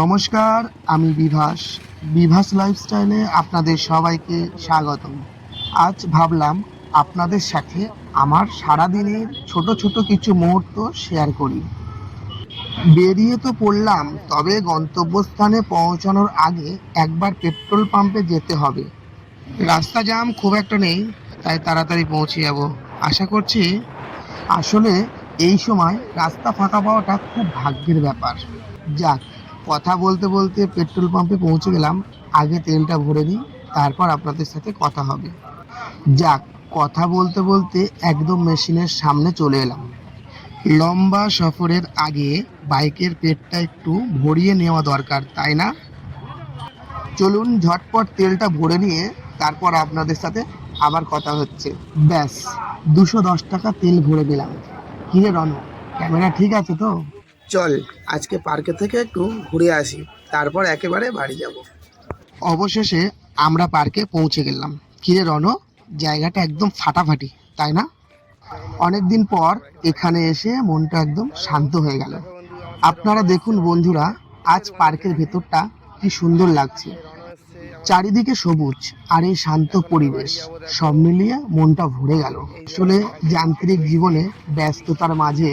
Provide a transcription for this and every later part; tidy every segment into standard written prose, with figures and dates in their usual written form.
নমস্কার, আমি বিভাস লাইফস্টাইলে আপনাদের সবাইকে স্বাগতম। আজ ভাবলাম আপনাদের সাথে আমার সারাদিনের ছোট ছোট কিছু মুহূর্ত শেয়ার করি। বেরিয়ে তো পড়লাম, তবে গন্তব্যস্থানে পৌঁছানোর আগে একবার পেট্রোল পাম্পে যেতে হবে। রাস্তা জ্যাম খুব একটা নেই, তাই তাড়াতাড়ি পৌঁছে যাব আশা করছি। আসলে এই সময় রাস্তা ফাঁকা পাওয়াটা খুব ভাগ্যের ব্যাপার। যাক, কথা বলতে বলতে পেট্রোল পাম্পে পৌঁছে গেলাম। আগে তেলটা ভরে নিই, তারপর আপনাদের সাথে কথা হবে। যাক, কথা বলতে বলতে একদম মেশিনের সামনে চলে এলাম। লম্বা সফরের আগে বাইকের পেটটা একটু ভরিয়ে নেওয়া দরকার, তাই না? চলুন ঝটপট তেলটা ভরে নিয়ে তারপর আপনাদের সাথে আবার কথা হচ্ছে। ব্যাস, 210 টাকা তেল ভরে দিলাম। কিরে রণ, ক্যামেরা ঠিক আছে তো? চল আজকে পার্কে থেকে একটু ঘুরে আসি, তারপর একেবারে বাড়ি যাব। অবশেষে আমরা পার্কে পৌঁছে গেলাম। কিরে রণ, জায়গাটা একদম ফাটাফাটি, তাই না? অনেকদিন পর এখানে এসে মনটা একদম শান্ত হয়ে গেল। আপনারা দেখুন বন্ধুরা, আজ পার্কের ভেতরটা কি সুন্দর লাগছে। চারিদিকে সবুজ আর এই শান্ত পরিবেশ, সব মিলিয়ে মনটা ভরে গেল। আসলে যান্ত্রিক জীবনে ব্যস্ততার মাঝে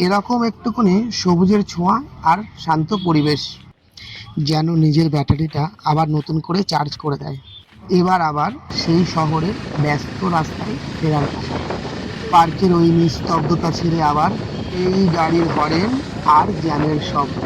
এরকম একটুখানি সবুজের ছোঁয়া আর শান্ত পরিবেশ যেন নিজের ব্যাটারিটা আবার নতুন করে চার্জ করে দেয়। এবার আবার সেই শহরের ব্যস্ত রাস্তায় ফেরার পালা। পার্কের ওই নিস্তব্ধতা ছেড়ে আবার এই গাড়ির হরেন আর জ্যামের শব্দ।